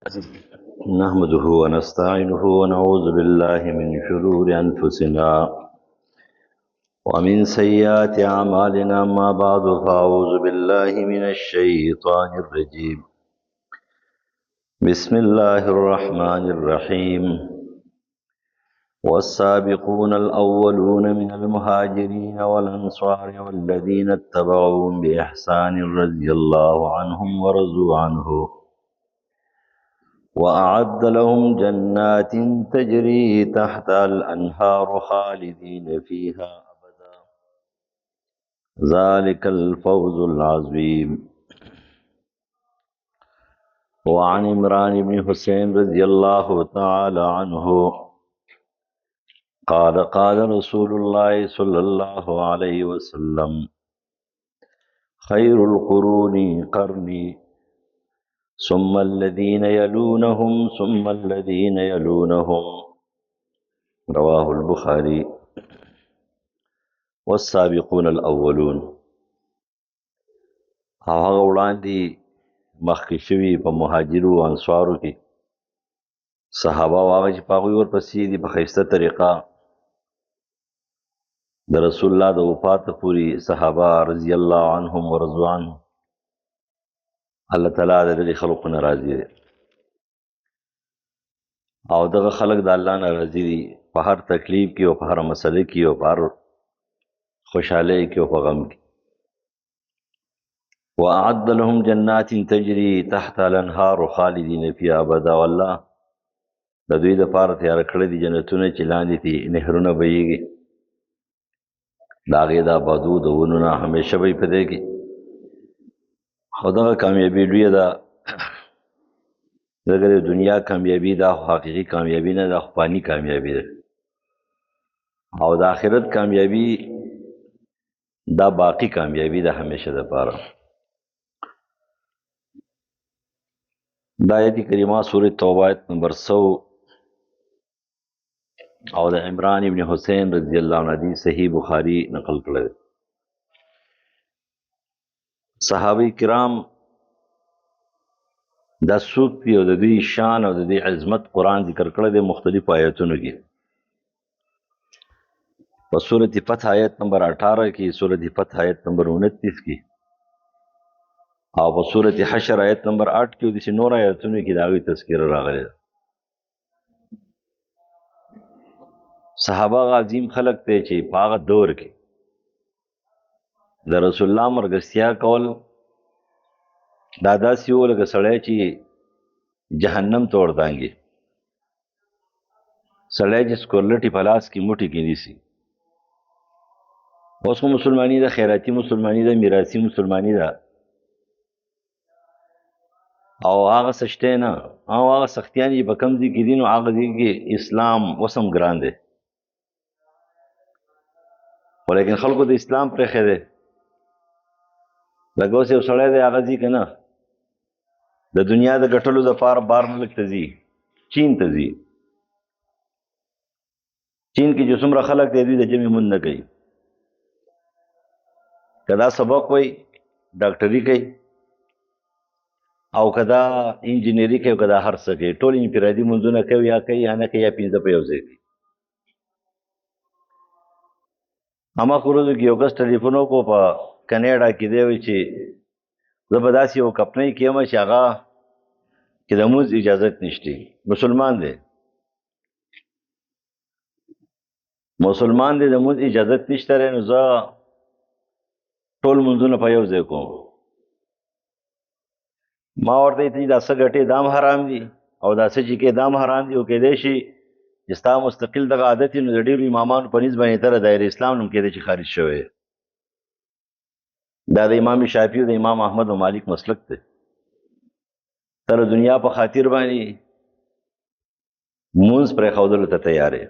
نحمده ونستعينه ونعوذ بالله من شرور أنفسنا ومن سيئات أعمالنا. ما بعد فأعوذ بالله من الشيطان الرجيم. بسم الله الرحمن الرحيم. والسابقون الأولون من المهاجرين والأنصار والذين اتبعوهم بإحسان رضي الله عنهم ورضوا عنه وأعد لهم جنات تجري تحت الأنهار خالدين فيها أبدا. ذلك الفوز العظيم. وعن عمران بن حسين رضي الله تعالى عنه قال قال رسول الله صلى الله عليه وسلم: خير القرون قرني ثم الذين يلونهم ثم الذين يلونهم. رواه البخاري. والسابقون الاولون، هغه وړاندې مخکې شوي په مهاجرو او انصارو کې صحابه او هغه چې په هغوی ورپسې دي په ښایسته طریقه د رسول الله د وفاته پورې صحابه رضی الله عنهم ورضوا عنه، الله تعالی د دغې خلقو نه راضي دی او دغه خلق د الله نه راضي دي په هر تکلیف کې او په هر مسله کې او په هر خوشحالۍ کې او په غم کې. وأعد لهم جنات تجري تحت الأنهار خالدين فيها أبدا. والله د دوی دپاره تیاره کړي دي جنتونه چې لاندې دي نهرونه بهیږي، د هغې دا بادو د ونو نه همیشه به یې په دې کې. خو دغه کامیابي لویه ده، ځکه د دنیا کامیابي دا خو حقیقي کامیابي نه ده، خو فاني کامیابي ده، او د آخرت کامیابي دا باقي کامیابي ده همیشه دپاره. دا آیت کریمه سورة توبه آیت نمبر 100 او د عمران ابن حسین رضی الله عنه حدیث صحیح بخاری نقل کړی. صحابه کرام دا څوک دي او د دوی شان او د دوی عظمت قرآن ذکر کړی دی مختلفو آیتونو کې. په سورة فتح آیت نمبر 18 کې، سورة فتح آیت نمبر 29 کې او په سورة حشر آیت نمبر 8 کې او داسې نور آیتونو کې د هغوی تذکره راغلی ده. صحابه عظیم خلق دی چې په هغه دور کې د رسول الله مرګستیا کول دا داسې و لکه سړی چې جهنم ته ورتانګي، سړی چې سکورلټي په لاس کې موټي کې نیسي. اوس خو مسلماني ده، خیراتي مسلماني ده، میراثي مسلماني ده، او هغه سشته نه، او هغه سختیان چې په کوم ځای کې دي نو هغه ځای کې اسلام وسم ګران دی، ولیکن خلکو د اسلام پرېښی دی. لکه اوس یو سړی دی هغه ځي که نه د دنیا د ګټلو دپاره بار ملک ته ځي، چین ته ځي. چین کې چې څومره خلک دی دوی د جمع مونځ نه کوي، که دا سبق وی ډاکټري کوي او که دا انجینري کوي او که دا هر څه کوي، ټول انفرادي مونځونه کوي یا کوي یا نه کوي یا 15 په یو ځای کوي. هماغه ورځو کې یو کس ټلیفون وکړو په کنیډا کې دی وایي چې زه به داسې یو کمپنۍ کې یم چې هغه کې د مونځ اجازت نشته. مسلمان دی، مسلمان دی، د مونځ اجازت نشته دی، نو زه ټول مونځونه په یو ځای کوم. ما ورته ویلي دا څه ګټې دا هم حرام دي او دا څه چې کې دا هم حرام دي، او کېدی شي چې ستا مستقل دغه عادت وي نو د ډېرو امامانو په نسبت باندې ته د دایره اسلام نوم کېدی چې خارج شوی. دا د امام شافعي او د امام احمد او مالک مسلک دی. ته د دنیا په خاطر باندې مونځ پرېښودلو ته تیار یې.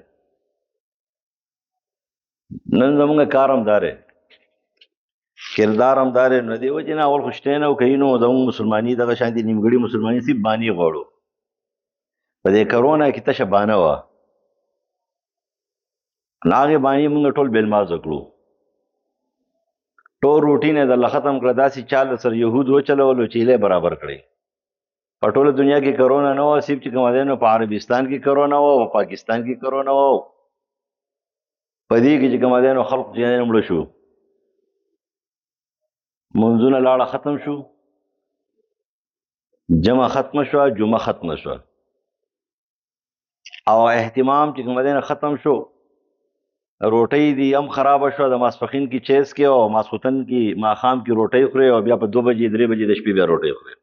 نن زمونږ کار همدا دی، کردار همدا دی. نو دې وجې نه اول خو شتی نه و کوي، نو زمونږ مسلماني دغه شانتې نیمګړي مسلماني صرف بانې غواړو. په دې کرونا کې تشه بانه وه، نو هغې بانې مونږ ټول بېلمازه کړو، ټول روټین یې درله ختم کړه. داسې چال سره یهود وچلولو چې هیلې برابر کړئ. په ټوله دنیا کې کرونا نه وه، صرف چې کوم دی نو په عربستان کې کرونا وه او پاکستان کې کرونا وه. په دې کې چې کوم دی نو خلق چې مړه شو، منځونه لاړه ختم شو، جمع ختم شوه، جمعه ختم شوه، او اهتمام چې کوم دی نو ختم شو. روټۍ دي هم خرابه شوه، د ماسپښین کې چیس کې او ماسخوتن کې ماښام کې روټۍ خورې او بیا په 2 بجې 3 بجې د شپې بیا روټۍ خورې.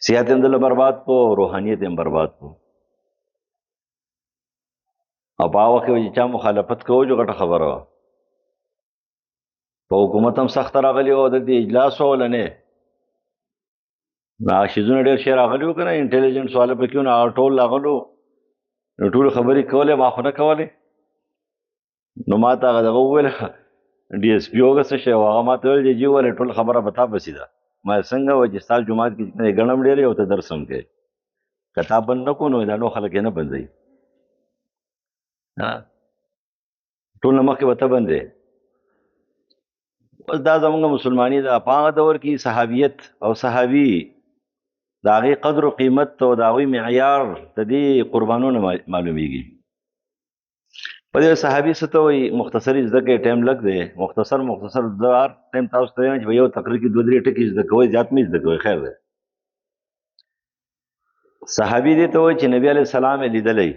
صحت هم دله برباد کو، روحانیت هم برباد کو. او په هغه وخت کې چې چا مخالفت کوو جو غټه خبره وه. په حکومت هم سخته راغلې وه، دلته اجلاس و ولنې شیزونه ډېر شی راغلي وو که نه، انټلیجنټس والا پکې وو، نو هغه ټول راغلو، نو ټولو خبرې کولې، ما خو نه کولې. نو ما ته هغه دغه وویل ډي ایس پي وګه څه شی و، هغه ما ته ویل جي ولې ټول خبره په تا پسې ده. ما څنګه وایي چې ستا جومات کې ګڼم ډېر او ته درس هم کوې، که تا بند نه کړو نو دا نور خلک یې نه بندوي، ټول نه مخکې به ته بندې. بس دا زمونږ مسلماني ده. په هغه دور کې صحابیت او صحابي د هغې قدر و قیمت او د هغوی معیار د دې قربانونه معلومیږي. په دې صحابي څه ته وایي، مختصري زده کوئ، ټایم لږ دی، مختصر زه هر ټایم تاسو ته وایم چې په یو تقریر کې 2-3 ټکي زده کوئ، زیات مه زده کوئ، خیر دی. صحابي دې ته وایي چې نبي علیه السلام یې لیدلی،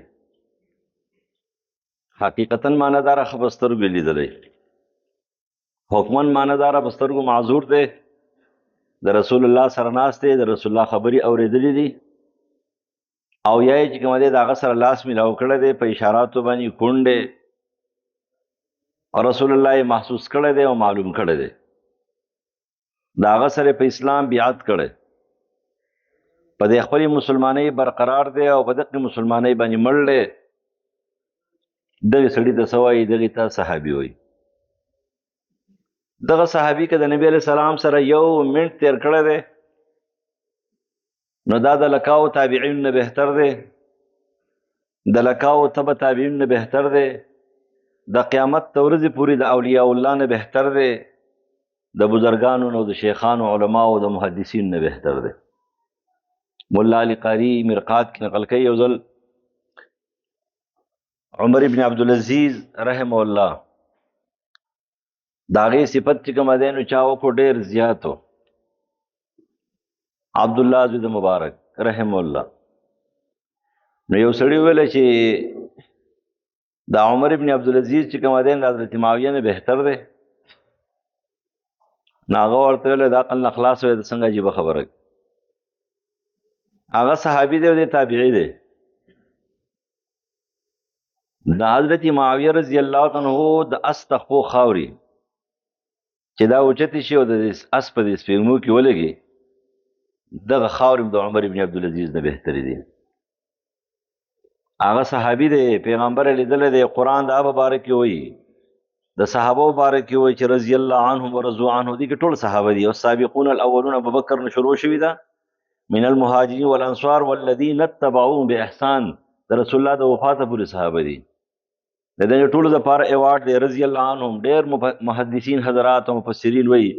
حقیقتا معنیداره ښه په سترګو یې لیدلی، حکمن معنیداره په سترګو معذور دی، د رسول الله سره ناست دی، د رسول الله خبرې اورېدلې دي، او یا یې چې کوم دی د هغه سره لاس میلاو کړی دی، په اشاراتو باندې کونډ دی، او رسول الله یې محسوس کړی دی او معلوم کړی دی، د هغه سره په اسلام بیعت کړی، په دې خپلې مسلمانۍ برقرار دی او په دغې مسلمانۍ باندې مړ دی. دغې سړي ته څه وایي؟ دغې ته صحابي وایي. دغه صحابي که د نبي علیه السلام سره 1 منټ تیر کړی دی نو دا د لکاو تابعین نه بهتر دی، د لکاو تبع تابعین نه بهتر دی، د قیامت ته ورځې پورې د اولیاء الله نه بهتر دی، د بزرګانو نو د شیخانو علماو د محدثین نه بهتر دی. مولا علی قاری مرقات کې نقل کوي، یو ځل عمر ابن عبدالعزیز رحمه الله د هغې صفت چې کومه دی نو چا وکړو ډېر زیات و، عبدالله زوی د مبارک رحمه الله. نو یو سړي وویله چې د عمر ابن عبدالعزیز چې کومه دی د حضرت معاویه نه بهتر دی. نو هغه ورته ویله د عقل نه خلاص وی، د څنګه عجیبه خبره. هغه صحابي دی او دی تابعي دی. د حضرت معاویه رضی الله عنه د اس تخپو خاوري چې دا اوچتې شي او د اس په دې سپېږمو کې ولګي، دغه خاورې د عمر ابن عبدالعزیز نه بهترې دي. هغه صحابي دی، پیغمبر یې لیدلی دی، قرآن د هغه باره کې وایي، د صحابو باره کې وایي چې رضی الله عنهم ورضوا عنه، دي کې ټول صحابه دي. والسابقون الاولون ابوبکر نه شروع شوي ده، من المهاجرین والانصار والذین اتبعوهم باحسان، د رسول الله د وفاته پورې صحابه دي. د دې ټولو دپاره ایوارډ دی رضی الله عنهم. ډېر محدثین حضرات او مفسرین وایي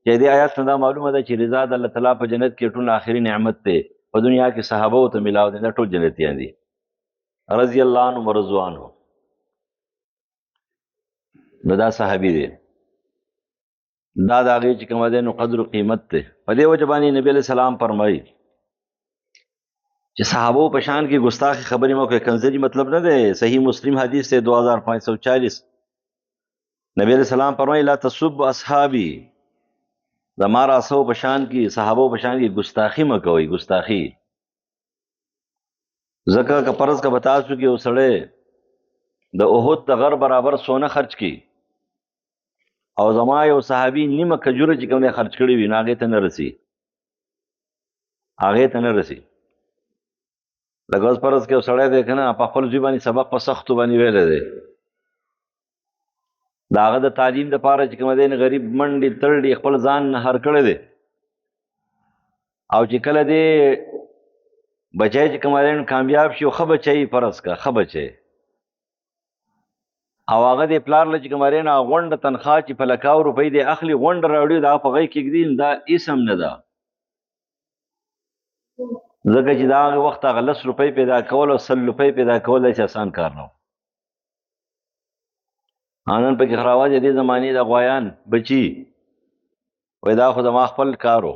چې دې آیات نه دا معلومه ده چې رضا د الله تعالی په جنت کې ټول آخري نعمت دی، په دنیا کې صحابو ته میلاو دي، دا ټول جنتیان دي رضی الله عنهم ورضوا عنه. نو دا صحابي دی، دا د هغې چې کومه دی نو قدر و قیمت دی. په دې وجه باندې نبي علیه السلام فرمایي چې صحابو په شان کې ګستاخي خبرې مه کوئ. کنځلي مطلب نه دی، صحیح مسلم حدیث دی 2540. نبی علیہ السلام فرمایي لا تصب اصحابي، زما راسو په شان کې صحابو په شان کې ګستاخي مه کوئ. ګستاخي ځکه که فرض که به تاسو کې یو سړی د احد د غر برابر سونه خرج کړي او زما یو صحابي نیمه کجوره چې کوم دی خرج کړي وي، نو هغې ته نه رسي، هغې ته نه رسي. لکه اوس فرض کې یو سړی دی که نه، په خپل زوی باندې سبق په سختو باندې ویلی دی، د هغه د تعلیم دپاره چې کومه دی غریب منډې تړلې خپل ځان نه هر کړی دی، او چې کله دی بچی چې کومه دی کامیاب شي، ښه بچی فرض که ښه بچی، او هغه د پلار له چې کومه دی غونډه تنخواه چې په 100,000 روپۍ دی اخلي، غونډه راوړي د هغه په غی کې ږدي، دا اسم نه ده. ځکه چې دا هغه وخت هغه 10 روپۍ پیدا کول او 100 روپۍ پیدا کول هیڅ اسان کار نه و. نن پکې خراوات دې زمانې د غوایان بچي وای دا خو زما خپل کار و.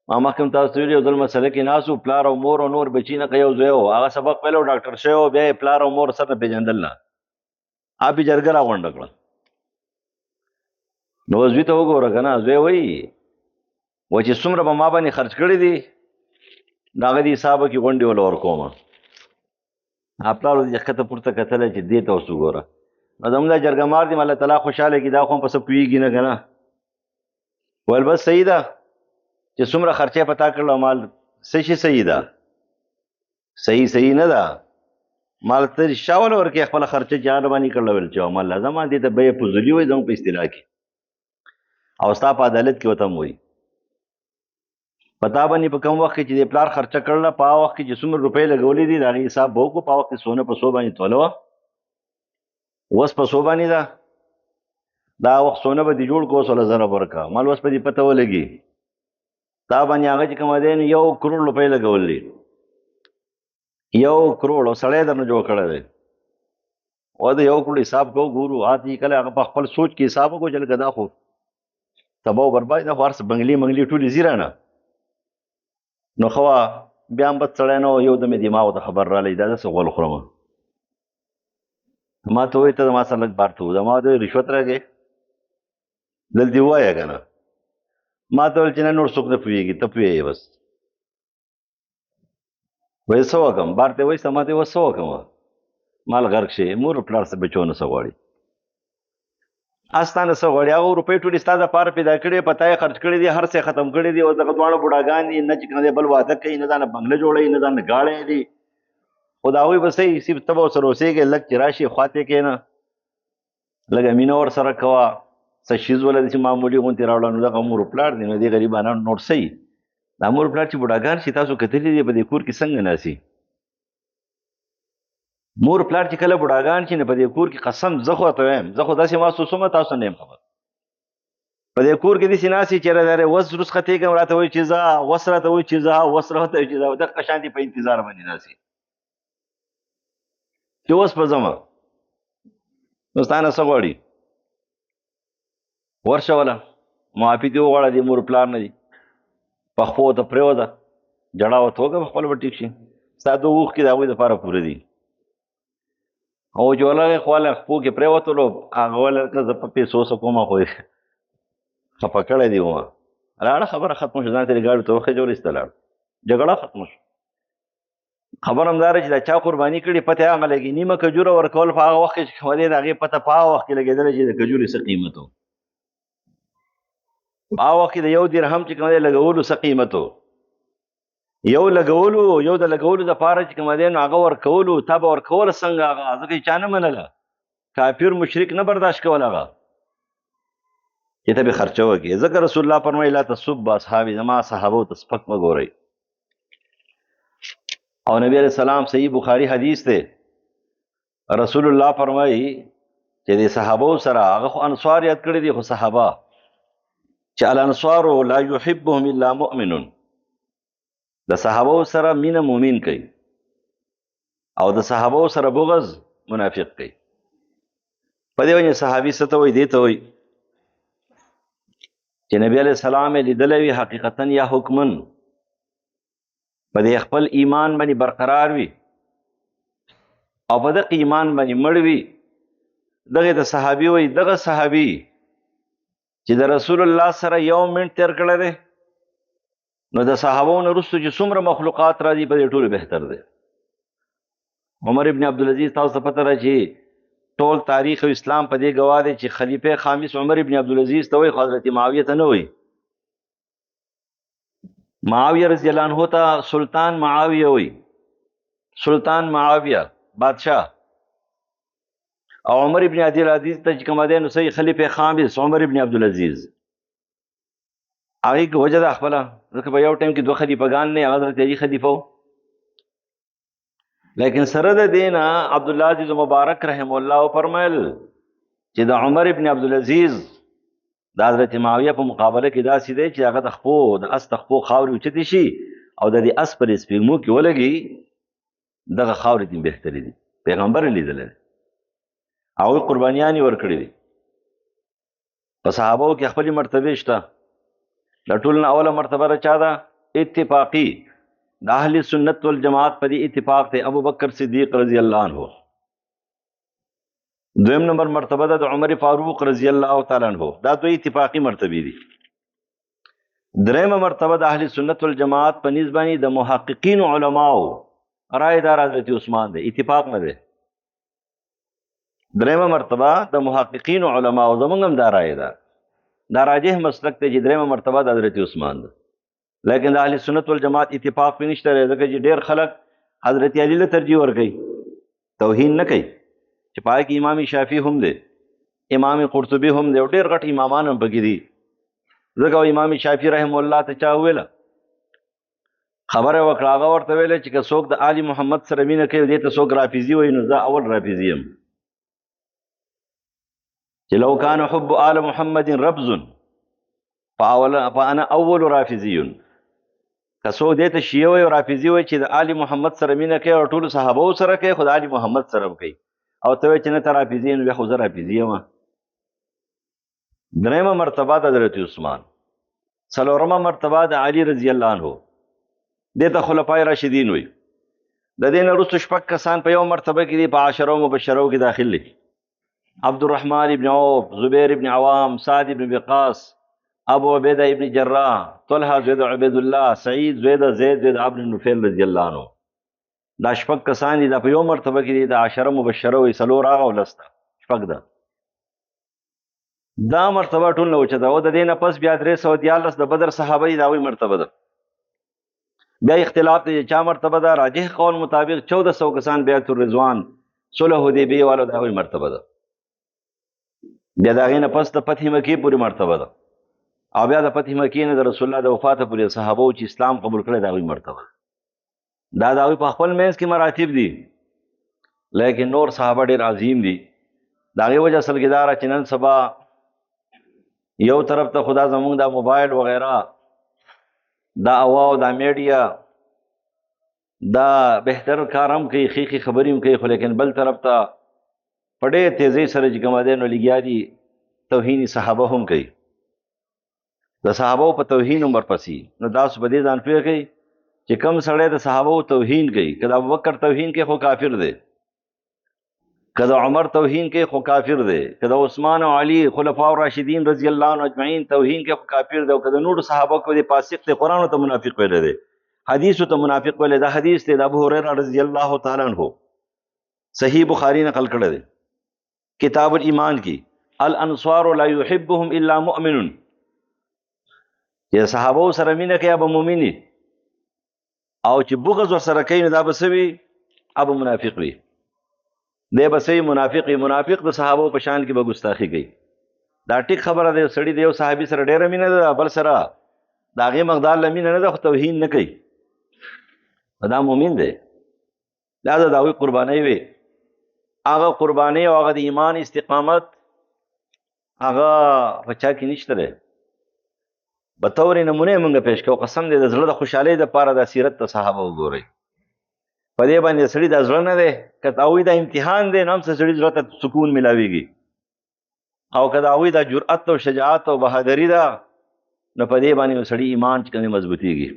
ما مخکې هم تاسو ویلي یو ځل مسله کې ناست وو، پلار او مور او نور بچي نه یو ځای و، هغه سبق ویلی و، ډاکټر شوی و، بیا یې پلار او مور سر نه پېژندل نه، آپ یې جرګه راغونډه کړه. نو زوی ته وګوره که نه، زوی وایي و چې څومره به ما باندې خرڅ کړي دي د هغه د حسابه کې غونډې وله ورکومه. پلار ورته ښکته پورته کتلی چې دې ته اوس وګوره، نو زموږ دا جرګه مار دي الله تعالی خوشحاله کړي، دا خو هم په څه پوهېږي نه که نه. ویل بس صحیح ده چې څومره خرچه پتا کړل مال څه شي صحیح ده، صحیح نه ده مال ته شاول ورکې خپل خرچه جان باندې کړل. ویل چې مال لازم دې ته به فضولی وي زموږ په اصطلاح کې، او ستا په عدالت کې وته وي پتا باندې په کوم وخت کې چې د پلار خرچه کړل په هغه وخت کې چې څومره روپۍ لګولې دي د هغې حساب به وکړو. په هغه وخت کې سونه په سو باندې توله وه، اوس په سو باندې ده. دا وخت سونه به دې جوړ کړو 16,000 ورکړه، مال اوس په دې پته ولګي تا باندې هغه چې کومه دی 1 کروڑ روپۍ لګولې، 1 کروڑ او سړی درنه جوړ کړی دی. او د 1 کروڑ حساب کو ګورو آتی کله هغه په خپل سوچ کې حساب وکړو چې لکه دا خو تباہ و برباد ده، خو هر څه بنګلې ټولې زیره نه. نو خوا بیا هم بد سړی نه و، یو دمې دماغ ته خبر رالی دا داسې غول خورمه. ما ته وایي ته زما سره لږ بار ته وځه، ما ته رشوت راکړې دلته ووایه که نه. ما ته ویل چې نه نور څوک نه پوهېږي ته پوهېږې بس. وایي څه وکړم بار ته وایي ما ته وایي څه وکړم مال غرق شي، مور پلار څه بچو نه څه غواړي، استا نه څه غواړي. هغه روپۍ ټولې ستا دپاره پیدا کړې، پتا یې خرڅ کړي دي، هر څه ختم کړي دي. او دغه دواړه بوډاګان دي نه چې کوم دی بل واده کوي، نه ځانه بنګله جوړوي، نه ځانه گاړی دي. خو د هغوی به صحیح ته به ورسره اوسېږې، لږ چې راشي خواته کښېنه، لږه مینه ورسره کوه، څه شیز ولري چې معمولي غوندې راوړه. نو دغه مور پلار دی، نو دې غریبانان نور صحیح. دا مور پلار چې بوډاګان شي تاسو کتلي دي په دې کور کې څنګه ناسي. مور پلار چې کله بوډاګان شي نه په دې کور کې قسم زه خو ته وایم، زه خو داسې محسوسومه تاسو نه یم خبر، په دې کور کې داسې ناستې چې یاره اوس رخصتېږم راته وایي چې ځه، اوس راته وایي چې ځه، اوس راته وایي چې ځه، دغه شانتې په انتظار باندې ناستې چې اوس به ځمه. نو ستا نه څه غواړي ورشه وله معافي دې وغواړه دې مور پلار نه دي، پخپو ته پرېوځه، جړا ورته وکړه په خپله به ټیک شي. ستا 2 اوښکې د هغوی دپاره پوره دي. او چې ولغې خواله خپو کې پرېوتلو هغه ویل که زه په پیسو څه کومه خو خفه کړی دی ومه لاړه، خبره ختمه شو، ځان ته یې ګاډي ته وخېجول ایسته لاړ، جګړه ختمه شو. خبره همدا ده چې دا چا قرباني کړي پته هغه لګي. نیمه کجوره ورکول په هغه وخت کې چې کومه دی د هغې پته په هغه وخت کې لګېدله چې د کجورې څه قیمت و، په هغه وخت کې د 1 درهم چې کومه دی لګولو څه قیمت و، یو لګولو یو د لګولو دپاره چې کومه دی نو هغه ورکولو. تا به ورکوله څنګه هغه، ځکه چې چا نه منله، کافر مشرک نه برداشت کول هغه چې ته به خرچه وکړې. ځکه رسول الله فرمایي لا تسبوا اصحابي، زما صحابو ته سپک مه ګورئ. او نبی علیہ السلام صحیح بخاری حدیث دی، رسول الله فرمایي چې د صحابو سره هغه خو انصار یاد کړي دي، خو صحابه چې الانصار لا يحبهم الا مؤمن، د صحابو سره مینه مؤمن کوي او د صحابو سره بغض منافق کوي. په دې وجه صحابي څه ته وایي، دې ته وایي چې نبی علیہ السلام یې لیدلی وي حقیقتا یا حکمن، په دې خپل ایمان باندې برقرار وي او په دغه ایمان باندې مړ وي. دغه ته صحابي وایي. دغه صحابي چې د رسول الله سره 1 منټ تیر کړی دی، نو د صحابو نه وروسته چې څومره مخلوقات راځي په دې ټولو بهتر دی. عمر ابن عبدالعزیز تاسو ته پته ده چې ټول تاریخ او اسلام په دې ګواه دی چې خلیفه خامس عمر ابن عبدالعزیز ته وایي، خو حضرت معاویه ته نه وایي. معاویه رضی الله عنه ته سلطان معاویه وایي، سلطان معاویه بادشاہ. او عمر ابن عبدالعزیز ته چې کومه دی نو صحیح خلیفه خامس عمر ابن عبدالعزیز. هغې کې وجه ده خپله، ځکه په یو ټایم کې 2 خلیفهګان نه، هغه حضرت علي خلیفه و. لیکن سره د دې نه عبدالله عزیز مبارک رحم الله فرمایل چې د عمر ابن عبدالعزیز د حضرت معاویه په مقابله کې داسې دی چې هغه د خپو د اس د خپو خاورې اوچتې شي او د دې اس پر سپېږمو کې ولګي دغه خاورې دې بهتري دي پیغمبر یې لیدلی دی هغوی قربانیانې ورکړي دي په صحابو کې خپلې مرتبې شته د ټول نه اوله مرتبه د چا ده اتفاقي د اهل سنت والجماعت په دې اتفاق دی ابو بکر صدیق رضی الله عنه دویم نمبر مرتبه ده د عمر فاروق رضی الله تعالی عنہ دا دوی اتفاقی مرتبه دي درېمه مرتبه د اهل سنت والجماعت په نسبت د محققین علماو رائے دار حضرت عثمان دی اتفاق نه دی درېمه مرتبه د محققین علماو زمونږ هم دا رائے ده دا راجح مسلک دی چې درېمه مرتبه د حضرت عثمان ده لیکن د اهل سنت والجماعت اتفاق په نشته ځکه چې ډېر خلک حضرت علی له ترجیح ورکوي توهین نه کوي چې پای کې امام شافعي هم دی امام قرطبي هم دی او ډېر غټ امامان هم پکې دي ځکه امام شافعي رحم الله ته چا ویله خبره وکړه هغه ورته ویله چې که څوک د آل محمد سره مینه کوي دې ته څوک رافضي وایي نو زه اول رافضي یم چې لو کان حب آل محمد رفض فانا اول رافضي که څوک دې ته شیعه وایي او رافضي وایي چې د آل محمد سره مینه کوي او ټولو صحابو سره کوي خو د آل محمد سره کوي او ته وایي چې نه ته رافضي نو بیا خو زه رافضي یم درېمه مرتبه د حضرت عثمان څلورمه مرتبه د علي رضی الله عنه دې ته خلفای راشدین وي د دې نه وروسته شپږ کسان په یو مرتبه کې دي په عشرو مبشرو کې داخل دي عبدالرحمن ابن عوف زبیر ابن عوام سعد ابن وقاص ابو عبیده ابن جراح طلحه زید عبید الله سعید زید زید عبد النفیل رضی الله عنه دا شپږ کسان دي دا په یو مرتبه کې دي د عشره مبشره وي څلور هغه ولسته شپږ ده دا مرتبه ټول نه اوچته او د دې نه پس بیا 314 د بدر صحابه دي دا وی مرتبه ده بیا اختلاف دی چا مرتبه ده راجح قول مطابق 1400 کسان بیعت الرضوان صلح حدیبیه والو دا وی مرتبه ده بیا دا غینه پس د فتح مکی پوری مرتبه ده او بیا د فتح مکی نه د رسول الله د وفات پورې صحابه چې اسلام قبول کړي دا وی مرتبه دا وی په خپل مینس کې مراتب دي لیکن نور صحابه ډیر عظیم دي دا غي وجه اصل کې دار چې نن سبا یو طرف ته خدا زمونږ دا موبایل وغیرہ دا اواو دا میډیا دا بهتر کارم کوي خیخي خبرې هم کوي خو لیکن بل طرف ته په ډېرې تیزۍ سره چې کومه دی نو لګیا دي توهین صحابه هم کوي د صحابو په توهین هم ورپسې نو تاسو په دې ځان پوه کوئ چې کم سړی د صحابو توهین کوي که د ابوبکر توهین کوي خو کافر دی که د عمر توهین کوي خو کافر دی که د عثمان او علي خلفاء راشدین رضی الله عنهم اجمعین توهین کوي خو کافر دی او که د نورو صحابه کوي د فاسق دی قرآن ته منافق ویلی دی حدیث ته منافق ویلی دا حدیث دی د ابو هریره رضی الله تعالی عنہ صحیح بخاری نقل کړی دی کتاب الایمان کی الانصار لا يحبهم الا مؤمن چې صحابه سره مینه کوي ابو مؤمنی او چې بغض ورسره کوي نو دا به څه وي ابو منافق وي دی به څه منافق منافق د صحابه په شان کې به ګستاخي کوي دا ټیک خبره دی سړی دی یو صحابي سره ډیره مینه ده بل سره د هغې مقدار له مینه نه ده خو توهین نه کوي دا مؤمن دی دا د هغوی قربانۍ وي هغه قربانۍ او هغه د ایمان استقامت هغه په چا کې نشته دی به طور نمونه یې مونږ پیش کوو قسم دی د زړه د خوشحالۍ دپاره دا سیرت د صحابه وګورئ په دې باندې سړي دا زړه نه دی که د هغوی دا امتحان دی نو هم څه سړي زړه ته سکون میلاویږي او که د هغوی دا جرأت او شجاعت او بهادري ده نو په دې باندې سړي ایمان چې کوم مضبوطیږي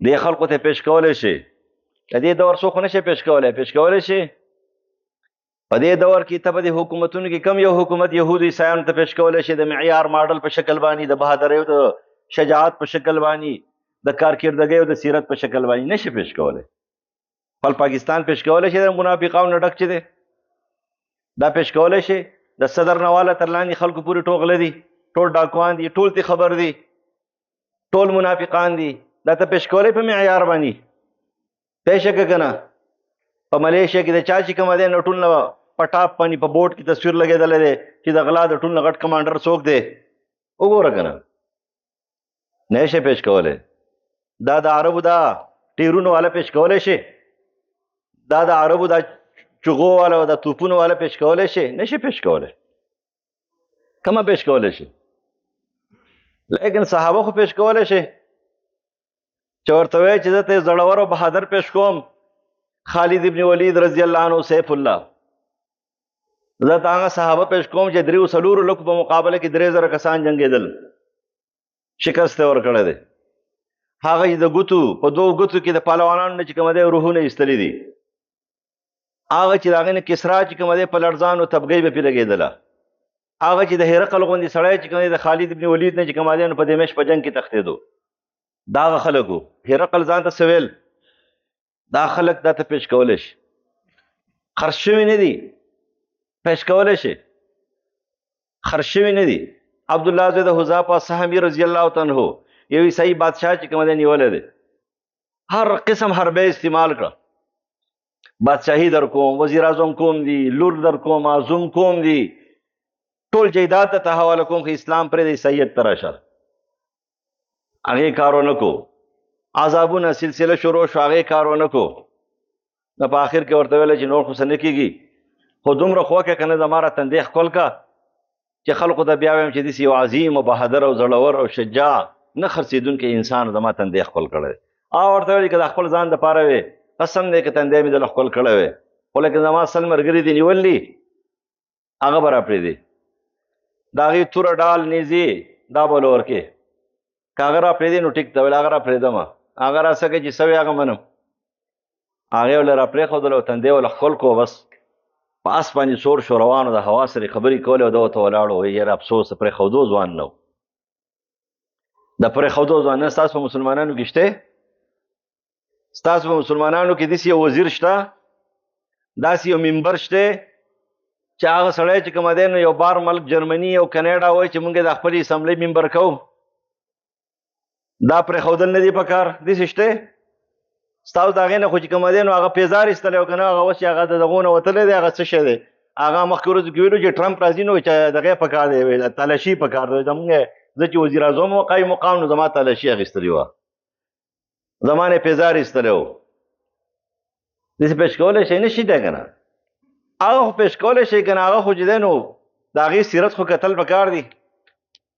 دې خلقو ته پیش کولی شي د دې دور څوک نه شي پیش کولی شي په دې دور کې ته په دې حکومتونو کې کم یو حکومت یهودو عیسایانو ته پیش کولی شي د معیار ماډل په شکل باندې د بهادرۍ او د شجاعت په شکل باندې د کارکردګۍ او د سیرت په شکل باندې نشي پیش کولی خپل پاکستان پیش کولی شي د منافقانو نه ډک چې دی دا پیش کولی شي د صدر نواله تر لاندې خلکو پورې ټوغله دي ټول ډاکوان دي ټول ته خبر دي ټول منافقان دي دا ته پیش کولی په معیار باندې پیش که که نه په ملیشیا کې د چا چې کومه دی نو ټول نه په ټاپ باندې په بورډ کې تصویر لګېدلی دی چې د غلا د ټول نه غټ کمانډر څوک دی وګوره که نه نه شي پیش کولی دا د عربو دا ټیرونو والا پیش کولی شي دا د عربو دا چغو والا او د توپونو والا پیش کولی شي نه شي پیش کولی کومه پیش کولی شي لیکن صحابه خو پیش کولی شي چې ورته وایي چې زه ته زړور او بهادر پیش کوم خالد ابن ولید رضی الله عنه سیف الله، زه ته هغه صحابه پیش کوم چې 3 لکو په مقابله کې 3000 کسان جنګېدل، شکست یې ورکړی دی. هغه د ګوتو په 2 ګوتو کې د پهلوانانو نه چې کوم دی روحونه ایستلي دي. هغه چې د هغې نه کسرا چې کوم دی په لړزانو تبګۍ به پرې لګېدله. هغه چې د هرقل غوندې سړی چې کوم دی د خالد ابن ولید نه چې کوم دی نو په دمشق په جنګ کې تښتېدو. دا هغه خلک وو. هرقل ځان ته څه ویل؟ دا خلک دا ته پیش کولی شي، خرڅ شوي نه دي، پیش کولی شي، خرڅ شوي نه دي. عبدالله زوی د حذافه سهمي رضی الله تعالی عنه یو عیسائی بادشاه چې کوم دی نیولی دی، هر قسم حربه استعمال کړه، بادشاهي در کوم، وزیر اعظم کوم دي، لور در کوم، اعظم کوم دي، ټول جیدات ته حواله کوم، خو اسلام پرې د عیسایت ته راشه. هغې کار ونه کو، عذابونه سلسله شروع شو، هغې کار ونه کو. نو په آخر کې ورته ویله چې نور خو څه نه کېږي، خو دومره خو وکړه که نه زما را تندې ښکل که چې خلقو ته بیا وایم چې داسې یو عظیم او بهادر او زړور او شجاع نه خرڅېدونکی انسان زما تندې ښکل کړی دی. ورته ویل که د خپل ځان دپاره وې قسم دی که تندی مې دله ښکل کړی وی، خو لیکن زما سل ملګري دي نیولي هغه به را پرېږدي، د هغې توره ډال نیزې دا به له ورکې، که هغه را پرېږدي نو ټیک ته ویل هغه را پرېږدمه، هغه را څه کوي چې څه وي هغه منم. هغې ولې را پرېښودله او تندی ولې ښکل کړو، بس په اس باندې سور شو روانو، د هوا سره خبرې کولې او ده ورته ولاړو. وایي یاره افسوس د پرېښودو ځوان نه و، د پرېښودو ځوان نه. ستاسو په مسلمانانو کې شته؟ ستاسو په مسلمانانو کې داسې یو وزیر شته، داسې یو ممبر شته چې هغه سړی چې کوم دی نو یو بار ملک جرمني او کنیډا وایي چې موږ د خپلې اسمبلۍ ممبر کوو، دا پرېښودل نه دي په کار؟ داسې شته؟ ستاسو د هغې نه خو چې کوم دی نو هغه پیزار ایستلی او که نه هغه اوس چې هغه د دغو نه وتلی دی، هغه څه شی دی؟ هغه مخکې ورځو کې ویلو چې ټرمپ راځي نو چې دغې په کار دی، تلاشي په کار دی. زمونږ زه چې وزیر اعظم و قایم مقام نو زما تلاشي اخیستلې وه، زما نه پیزار ایستلی و. داسې پیش کولی شی نه شي دی که نه؟ هغه خو پیش کولی شي که نه، هغه خو چې دی نو د هغې سیرت خو کتل په کار دی.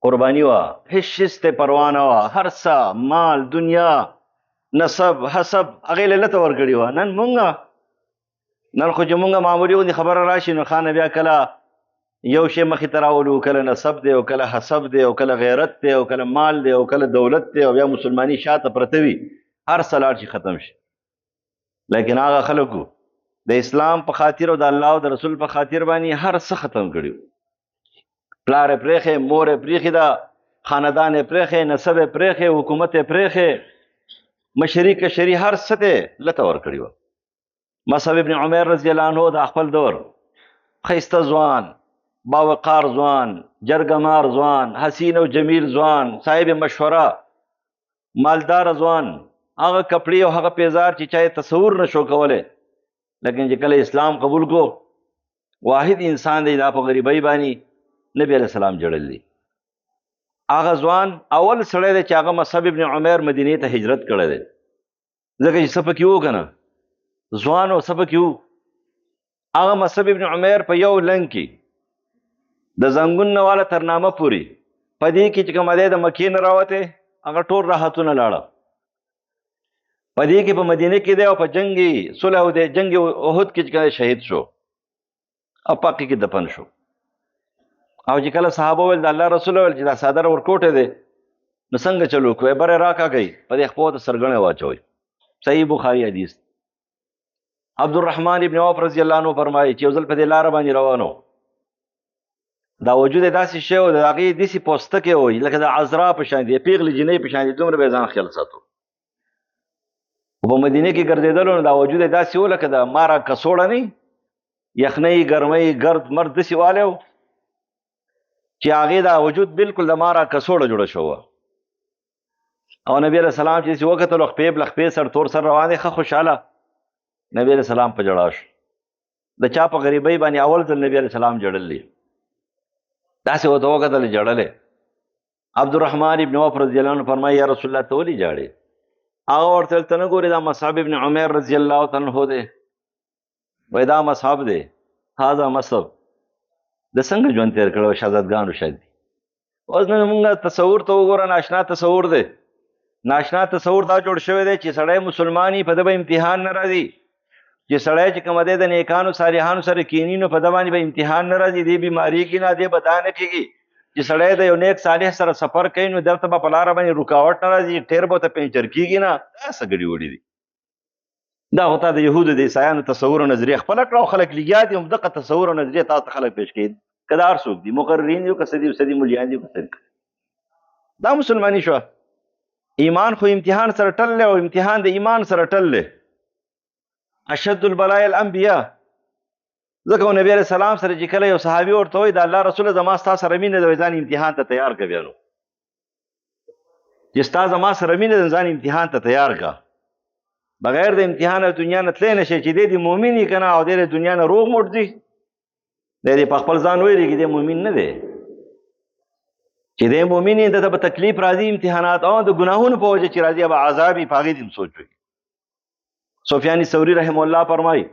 قرباني وه، هېڅ شیز ته پروا نه وه، هر څه مال دنیا نسب حسب هغې له لته ورکړې وه. نن خو چې مونږ معمولي غوندې خبره راشي نو خانه بیا کله یو شی مخې ته راولو، کله نسب دی او کله حسب دی او کله غیرت دی او کله مال دی او کله دولت دی او بیا مسلماني شاته پرته وي، هر څه لاړ شي ختم شي. لیکن هغه خلکو د اسلام په خاطر او د الله او د رسول په خاطر باندې هر څه ختم کړي. پلار یې پرېښی، مور یې پرېښې ده، خاندان یې پرېښی، نسب یې پرېښی، حکومت یې پرېښی، مشري کشري هر څه ته لته ورکړي وه. مصعب ابن عمیر رضی الله عنه د خپل دور ښایسته ځوان، باوقار ځوان، جرګمار ځوان، حسین او جمیل ځوان، صاحب مشوره، مالدار ځوان، هغه کپړې او هغه پیزار چې چا یې تصور نه شو کولی. لیکن چې کله اسلام قبول کو، واحد انسان دی دا په غریبۍ باندې نبی علیه السلام جړل دی. هغه ځوان اول سړی دی چې هغه مصعب ابن عمیر مدینې ته هجرت کړی دی، ځکه چې څه پکې وو که نه، ځوان او څه پکې وو. هغه مصعب ابن عمیر په یو لنګ کې د زنګون نه واله تر نامه پورې په دې کې چې کوم دی د مکې نه راوتی، هغه ټول راحتونه لاړه. په دې کې په مدینه کې دی او په جنګ صلح او د جنګ احد کې چې شهید شو او پاکي کې دفن شو. او چې کله صحابه ویل د الله رسول ویل چې دا صادر ورکوټی دی نو څنګه چلو کوئ؟ بره راکاږئ، په دې خپو ته سرګڼې واچوئ. صحیح بخاري حدیث. عبدالرحمن ابن عوف رضی الله عنه فرمایي چې یو ځل په دې لاره باندې روانو، دا وجود یې داسې شی و، د هغې داسې پوستکی وي لکه د عذرا په شان دی، پیغلې جینۍ په شان دی، دومره به یې ځان خیال ساتو. په مدینه کې ګرځېدلو نو دا وجود یې داسې و لکه د ماره کڅوړه نه، یخنۍ ګرمۍ ګرد مرد داسې والی و چې هغې دا وجود بالکل د ماره کڅوړه جوړه شوه. او نبی علیه السلام چې داسې وکتلو، خپې بلخپې سر تور سر روان دی، ښه خوشحاله. نبی علیه السلام په ژړا شو، د چا په غریبۍ باندې اول ځل نبی علیه السلام جړلی، داسې ورته وکتل جړلی. عبدالرحمن ابن عوف رضی الله عنه فرمایي یا رسول الله ته ولې جاړې؟ هغه ورته ویل ته نه ګورې دا مصعب ابن عمیر رضی الله تعالی عنه دی؟ وایي دا مصعب دی، هذا مصعب. د څنګه ژوند تېر کړی شهزادګانو شاید دي. اوس نو مونږ تصور ته وګوره، ناشنا تصور دی. ناشنا تصور دا جوړ شوی دی چې سړی مسلمانی په د به امتحان نه راځي، چې سړی چې کوم دی د نیکانو صالحانو سره کینی نو په د باندې به امتحان نه راځي، دی بیماری کې نه دی بدا نه کېږي. چې سړی د یو نیک صالح سره سفر کوي نو دلته به په لاره باندې رکاوټ نه راځي، ټیر به ورته پنچر کېږي نه. دا څه ګډې وډې دي؟ دا خو تا د یهودو د عیسایانو تصور او نظریه خپله کړه او خلک لګیا دي همدغه تصور او نظریه تاسو ته خلک پیش کوي. که دا هر څوک دي، مقررین دي که څه دي څه دي ملیان دي که څه دي، دا مسلماني شوه. ایمان خو امتحان سره ټل دی او امتحان د ایمان سره ټل دی. اشد البلاء الانبیاء. ځکه نبی علیه السلام سره چې کله یو صحابي ورته وایي د الله رسوله زما ستا سره مینه ده، ځان امتحان ته تیار کړه. بیا نو چې ستا زما سره مینه ده ځان امتحان ته تیار کړه. بغیر د امتحان دنیا نه تللی نه شي چې دی د مؤمن یې که نه او دی د دنیا نه روغ موټ دی. دی دې په خپل ځان ویلېږي دی مؤمن نه دی. چې دی مؤمن یې دته به تکلیف راځي امتحانات او د ګناهونو په وجه چې راځي به عذاب یې په هغې دې سوچ وي. سفیان ثوری رحمه الله فرمایي،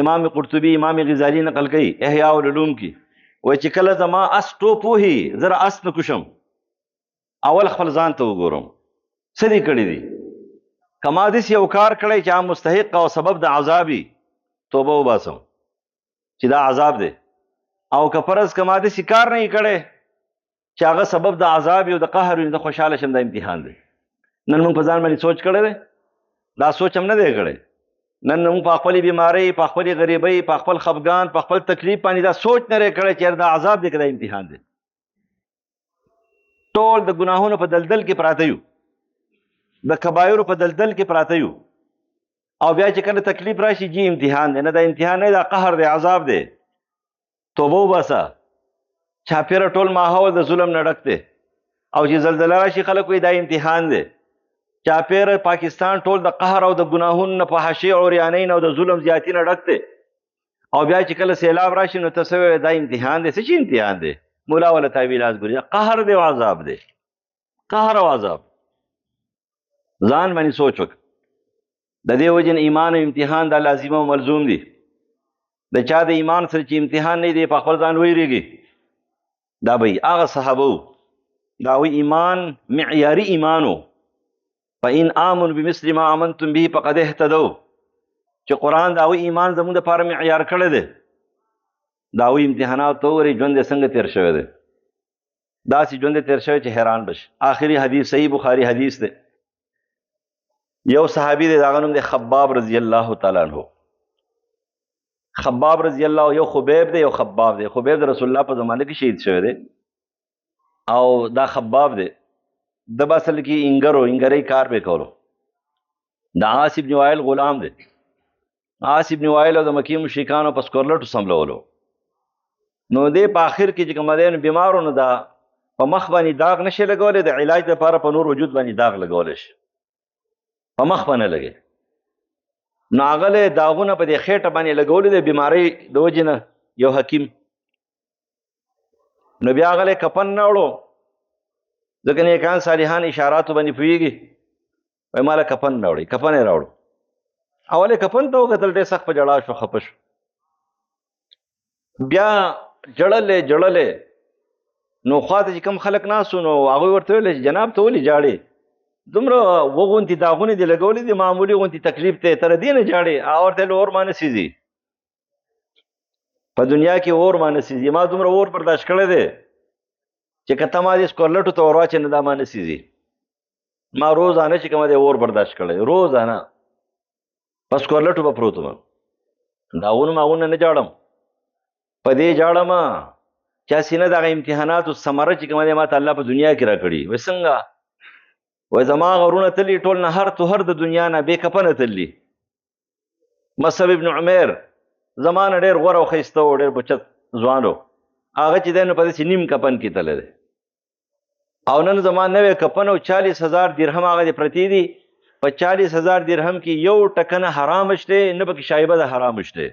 امام قرطبي امام غزالي نقل کوي احیاء العلوم کې، وایي چې کله زما اس ټوپ وهي زه اس نه کوشم، اول خپل ځان ته وګورم څه دې کړي دي. که ما داسې یو کار کړی چې هغه مستحق او سبب د عذاب وي، توبه وباسم چې دا عذاب دی. او که فرض که ما داسې کار نه یې کړی چې هغه سبب د عذاب وي او د قهر وي، زه خوشحاله شم دا امتحان دی. نن موږ په ځان باندې سوچ کړی دی؟ دا سوچ هم نه دی کړی. نن موږ په خپلې بیمارۍ، په خپلې غریبۍ، په خپل خفګان، په خپل تکلیف باندې دا سوچ نه دی کړی چې دا عذاب دی که دا امتحان دی. ټول د ګناهونو په دلدل کې پراته یو، د کبایرو په دلدل کې پراته یو، او بیا چې کله تکلیف راشي جی امتحان دی. نه دا امتحان نه، دا قهر دی، عذاب دی. توبه وباسه. چاپېره ټول ماحول د ظلم نه ډک دی، او چې زلزله راشي خلک وایي دا امتحان دی. چاپېره پاکستان ټول د قهر او د ګناهونو نه، فحاشۍ او عریانۍ نه او د ظلم زیاتي نه ډک دی. او بیا چې کله سیلاب راشي نو ته څه وایې دا امتحان دی. څه چې امتحان دی؟ مولا ولا تعویلات ګوري، قهر دی او عذاب دی. قهر او عذاب. ځان باندې سوچ وکړه. د دې وجې نه ایمان او امتحان دا لازم او ملزوم دي. د چا د ایمان سره چې امتحان نه دی په خپل ځان ویریږي. دا به هغه صحابه وو، دا وی ایمان معیاري ایمان و. فإن آمنوا بمثل ما آمنتم به فقد اهتدوا. چې قرآن دا وی ایمان زموږ دپاره معیار کړی دی. دا وی امتحانات ته وګورئ ژوند یې څنګه تېر شوی دی. داسې ژوند یې تېر شوی چې حیران بشي. آخري حدیث صحیح بخاري حدیث دی. یو صحابي دی، د هغه نوم دی خباب رضی الله تعالی عنہ. خباب رضی الله، یو خبیب دی یو خباب دی. خبیب د رسول الله په زمانه کې شهید شوی دی، او دا خباب دی د به اصل کې انګرۍ کار به کولو. د عاص ابن وائل غلام دی. عاص ابن وائل او د مکې مشرکانو په سکورلټو سملولو. نو دی په آخر کې چې کوم دی نو بیمارو نو دا په مخ باندې داغ نشي لګولی، د علاج لپاره په نور وجود باندې داغ لګولی شي، په مخ باندې لګي. نو هغه داغونه په دې خېټه باندې لګولي د بیمارۍ د وجې نه یو حکیم. نو بیا هغه کفن نه وړو، ځکه نیکان صالحان اشاراتو باندې پوهېږي. وایي ما له کفن نه وړئ، کفن یې راوړو. اول یې کفن ته وکتل، ډېر سخت په ژړا شو، خفه شو. بیا جړلې نو خواته چې کوم خلک ناست وو نو هغوی ورته ویل چې جناب ته ولې جاړې؟ دومره وغونتې داغونې دې لګولې دي، معمولي غونتې تکلیف دی، تر دې نه جاړې؟ هغه ورته ویل اور ما نه سېځي، په دنیا کې اور ما نه سېځي. ما دومره اور برداشت کړی دی چې که ته ما دې سکورلټو ته ور واچې نه دا ما نه سېځي. ما روزانه چې کومه دی اور برداشت کړی، روزانه په سکورلټو به پروت وم. داغونه ماغونه نه جاړم، په دې جاړم چې هسې نه دغه امتحاناتو ثمره چې کومه دی ما ته الله په دنیا کې راکړي. وایي څنګه؟ وایي زما غرونه تللي ټول نهر توهر د دنیا نه بې کفنه تللي. مصعب ابن عمیر زما نه ډېر غوره او ښایسته و، ډېر بچت ځوان و. هغه چې دی نو په داسې نیم کفن کې تللی دی. او نن زما نوی کفن او 40,000 درهم هغه دې پرتې دي. په 40,000 درهم کې یو ټکنه حرام شته، نه پکې شایبه د حرام شته،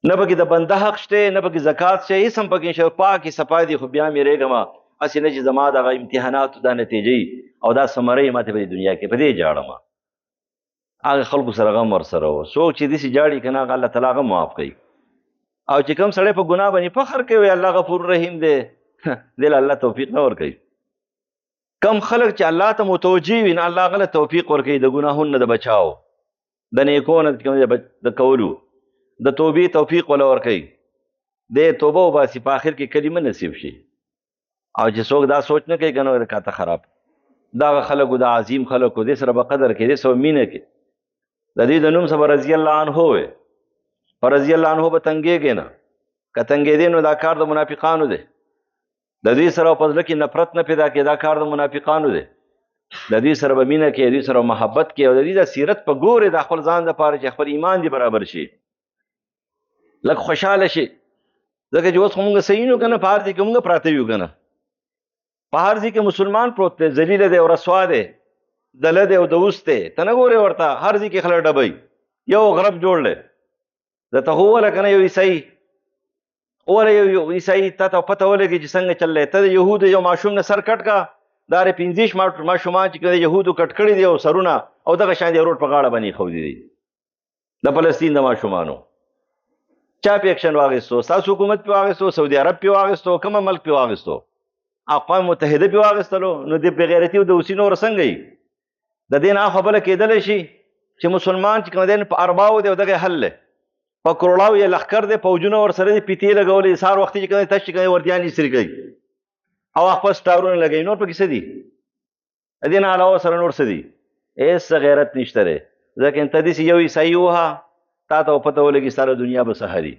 نه پکې د بنده حق شته، نه پکې زکات شته، هېڅ هم پکې نشته. پاکې صفا دي. خو بیا مې رېږم هسې نه چې زما دغه امتحاناتو دا نتیجې او دا ثمره یې ماته په دې دنیا کې په دې جاړم. هغه خلکو سره غم ورسره و. څوک چې داسې جاړي که نه هغه الله تعالی هغه معاف کوي. او چې کوم سړی په ګناه باندې فخر کوي الله غفور رحیم دی، دې له الله توفیق نه ورکوي. کم خلق چې الله ته متوجي وي نه الله غله توفیق ورکوي د ګناهونو نه د بچاو د نیکو نه د کولو د توبې توفیق ولا ورکوي د توبه وباسي په آخر کې کلمه نصیب شي او چې څوک دا سوچ نه کوي که نو کاته خراب دغه خلکو د عظیم خلکو دې سره به قدر کوي دې سره مینه کوي د دې د نوم څخه رضی الله عنه وي په رضی الله عنه به تنګېږي نه که تنګېدې نو دا کار د منافقانو دی د دوی سره په زړه کې نفرت نه پیدا کړي دا کار د منافقانو دی د دوی سره به مینه کوي دوی سره محبت کوي او د دوی د سیرت په ګورې د خپل ځان دپاره چې خپل ایمان دې برابر شي لږ خوشحاله شي ځکه چې اوس خو مونږ صحیح نو که نه په هر ځای کې مونږ پراته یو که نه په هر ځای کې مسلمان پروت دی ذلیله دی او رسوا دی دله دی او دوست دی ته نه ګورې ورته هر ځای کې خلک ډبوي یو غرب جوړ دی درته خو وویله که نه یو عیسایي وله یو عیسایي تا ته پته ولګي چې څنګه چل دی ته د یهودو یو ماشوم نه سر کټ کا دا رې 15 ماشومان چې د یهودو کټ کړي دي او سرونه او دغه شان دی روډ په غاړه باندې ایښودي دي د فلسطین د ماشومانو چا پې اکشن واخیستو ستاسو حکومت پې واخیستو سعودي عرب پې واخیستو کومه ملک پې واخیستو اقوام متحده پې واخیستلو نو د بېغیرتي او د اوسي نور څنګه وي د دې نه خبره کېدلی شي چې مسلمان چې کوم دی په ارباو دی او دغه حل دی په کروڑاو یې لښکر دی پوجونه ورسره دي پیتې لګولې سهار وختي چې کوم دی تش چې کوم وردیان ایستري کوي او خپل سټارونه لګوي نور پکې څه دي د دې نه علاوه سره نور څه دي هېڅ غیرت نشته دی ځکه ته داسې یو عیسایي ووهه تا ته پته ولګي ساره دنیا به څه هري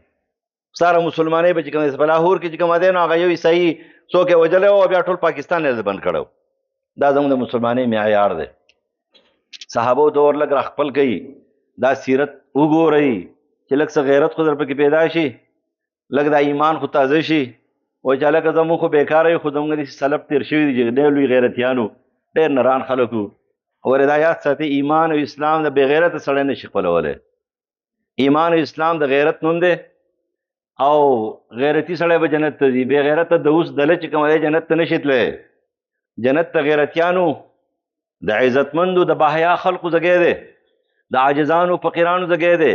ساره مسلمانۍ به چې کوم دی په لاهور کې چې کوم دی نو هغه یو عیسایي څوک یې وژلی او بیا ټول پاکستان یې بند کړی دا زموږ د مسلمانۍ معیار دی صحابو دور لږ راخپل کوي دا سیرت وګورئ چې لږ څه غیرت خو در پکې پیدا شي لږ دا ایمان خو تازه شي وایي چې هلکه زموږ خو بېکاره یو خو زموږ داسې سلف تېر شوي دي چې ډېر لوی غیرتیانو ډېر نران خلک وو ورې دا یاد ساتي ایمان او اسلام د بې غیرته سړی نه شي خپلولی ایمان او اسلام د غیرت نوم دی او غیرتي سړی به جنت ته ځي بې غیرته د اوس دله چې کوم دی جنت ته نه شي تللی جنت ته غیرتیانو د عزتمندو د باحیا خلقو ځای دی د عاجزانو فقیرانو ځای دی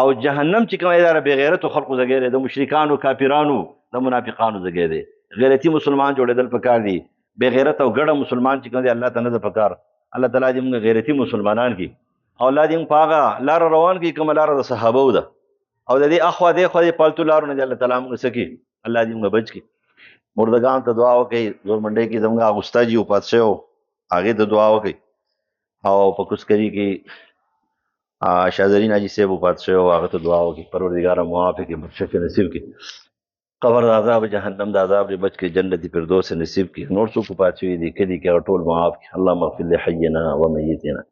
او جهنم چې کوم دی دا بې غیرتو خلقو ځای دی د مشرکانو کافرانو د منافقانو ځای دی غیرتي مسلمان جوړېدل پکار دي بې غیرت او ګډه مسلمان چې کوم دی الله ته نه ده پکار الله تعالی دې موږ غیرتي مسلمانان کړي او الله دې موږ په هغه لاره روان کړي کومه لاره د صحابو ده او د دې اخوا دې خوا دې پالتو لارو نه دې الله تعالی موږ څه کړي الله دې موږ بچ کړي مردگان ته دعا وکړئ زور منډۍ کې زموږ هغه استاد جي وفات شوی هغې ته دعا وکړئ او په کوسکري کې شاهزرین حاجي صاحب وفات شوی او هغه ته دعا وکړي پروردګاره معاف کړي بخښش نصیب کړي قبر د عذاب جهنم د عذاب دې بچ کړي جنت فردوس نصیب کړي نور څوک وفات شوي دي کلي کې هغه ټول معاف کړي اللهم اغفر لحینا ومیتنا